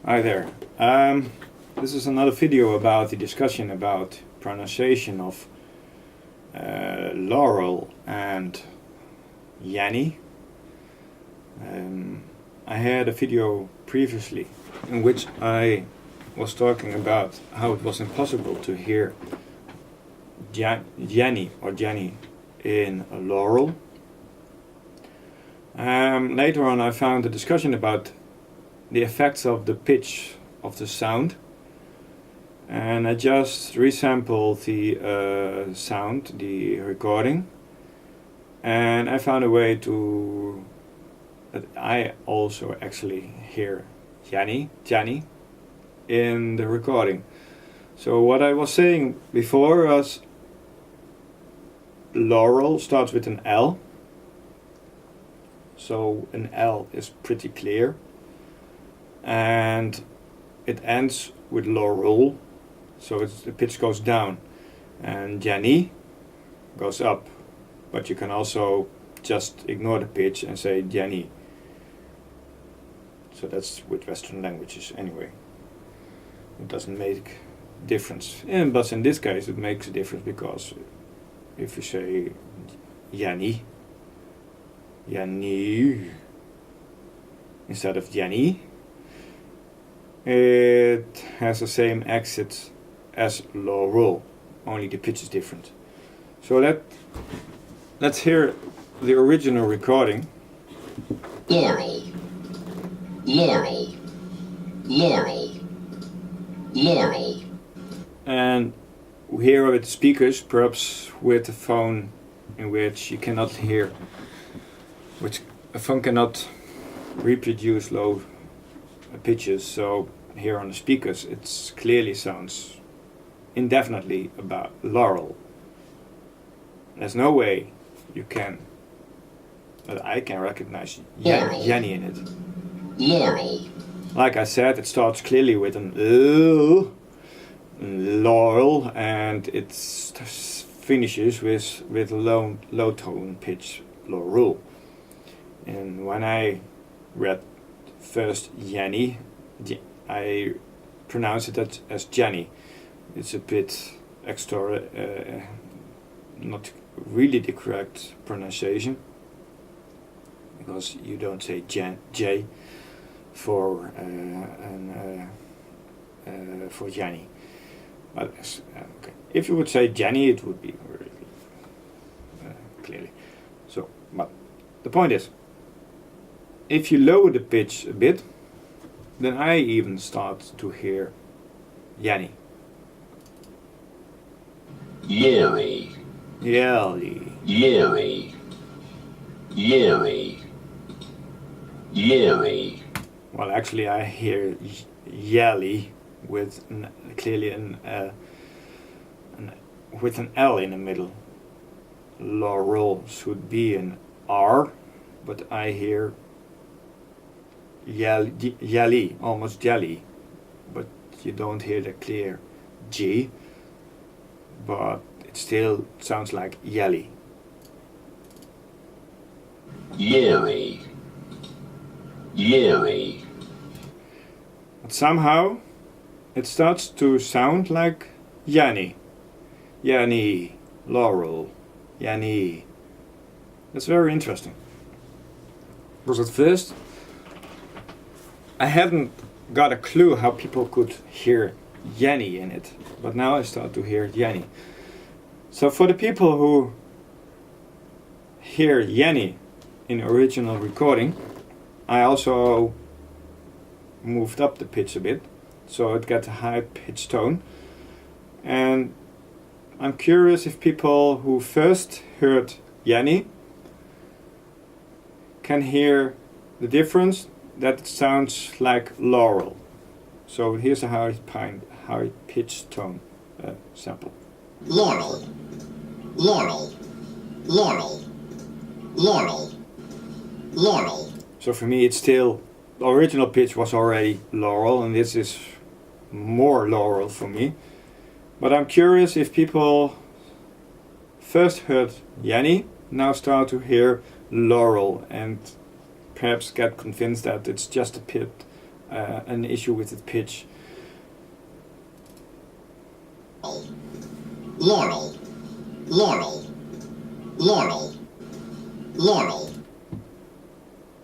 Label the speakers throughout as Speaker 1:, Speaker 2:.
Speaker 1: Hi there. This is another video about the discussion about pronunciation of Laurel and Yanny. I had a video previously in which I was talking about how it was impossible to hear Yanny or Jenny in Laurel. Later on I found a discussion about the effects of the pitch of the sound, and I just resampled the sound, the recording, and I found a way to that I also actually hear Jenny in the recording. So what I was saying before was Laurel starts with an L, so an L is pretty clear, and it ends with Laurel, so the pitch goes down, and Jenny goes up, but you can also just ignore the pitch and say Jenny. So that's with Western languages anyway. It doesn't make difference, but in this case it makes a difference, because if you say Yanny instead of Jenny, it has the same exit as Laurel, only the pitch is different. So let's hear the original recording.
Speaker 2: Laurel, Laurel, Laurel, Laurel.
Speaker 1: And here with speakers, perhaps with a phone in which you cannot hear, which a phone cannot reproduce low pitches, so here on the speakers it clearly sounds indefinitely about Laurel. There's no way you can, but I can recognize Jenny in it.
Speaker 2: Laurel.
Speaker 1: Like I said, it starts clearly with an Laurel, and it finishes with low tone pitch Laurel. And when I read first Yanny, I pronounce it as Jenny. It's a bit extra, not really the correct pronunciation, because you don't say J for Jenny. But okay. If you would say Jenny, it would be really clearly. So, but the point is, if you lower the pitch a bit, then I even start to hear Yanny.
Speaker 2: Yanny.
Speaker 1: Yelly.
Speaker 2: Yanny. Yanny. Yanny.
Speaker 1: Well, actually I hear Yelly with clearly with an L in the middle. Laurel should be an R, but I hear Yelly, almost jelly, but you don't hear the clear G, but it still sounds like yelly.
Speaker 2: Yelly. Yelly.
Speaker 1: But somehow it starts to sound like Yanny. Yanny, Laurel, Yanny. That's very interesting. Because at first I hadn't got a clue how people could hear Yanny in it, but now I start to hear Yanny. So for the people who hear Yanny in the original recording, I also moved up the pitch a bit, so it got a high pitch tone. And I'm curious if people who first heard Yanny can hear the difference, that it sounds like Laurel. So here's a high pitch tone sample.
Speaker 2: Laurel, Laurel, Laurel, Laurel, Laurel.
Speaker 1: So for me it's still, the original pitch was already Laurel, and this is more Laurel for me. But I'm curious if people first heard Yanny, now start to hear Laurel, and perhaps get convinced that it's just a an issue with the pitch.
Speaker 2: Laurel, laurel, laurel, laurel.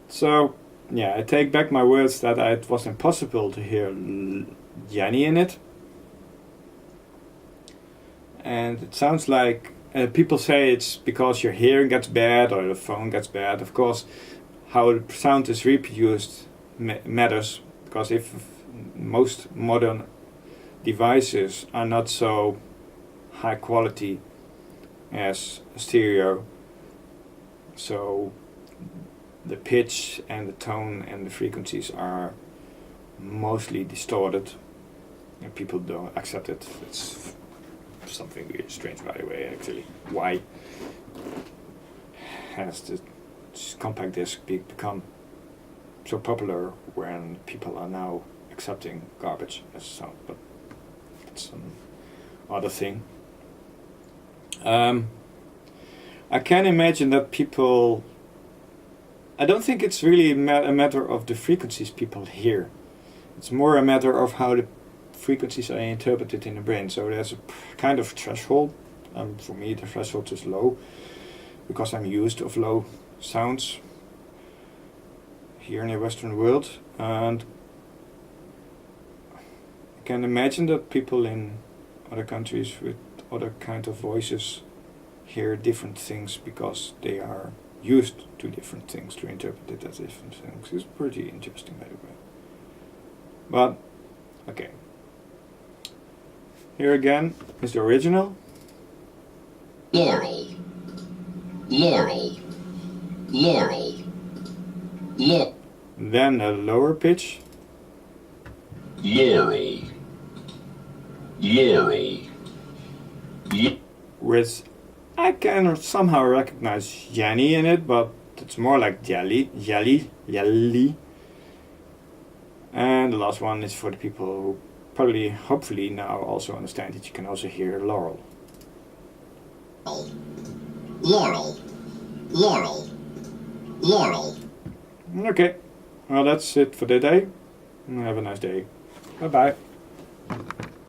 Speaker 1: So, yeah, I take back my words that it was impossible to hear Yanny in it. And it sounds like people say it's because your hearing gets bad or the phone gets bad. Of course, how the sound is reproduced matters, because if most modern devices are not so high quality as stereo, so the pitch and the tone and the frequencies are mostly distorted, and people don't accept it. It's something really strange, by the way. Actually, why has the compact disc become so popular when people are now accepting garbage as sound? But it's some other thing. I can imagine that people, I don't think it's really a matter of the frequencies people hear. It's more a matter of how the frequencies are interpreted in the brain. So there's a kind of threshold. For me, the threshold is low because I'm used of low sounds here in the Western world, and I can imagine that people in other countries with other kind of voices hear different things because they are used to different things, to interpret it as different things. It's pretty interesting, by the way. But okay, here again is the original.
Speaker 2: Laurel, laurel, laurel, laurel.
Speaker 1: Then a lower pitch.
Speaker 2: Yeary, yeary,
Speaker 1: With, I can somehow recognize Yanny in it, but it's more like jelly. And the last one is for the people who probably, hopefully now also understand that you can also hear Laurel.
Speaker 2: laurel, laurel, laurel.
Speaker 1: Okay, well that's it for today. Have a nice day. Bye bye.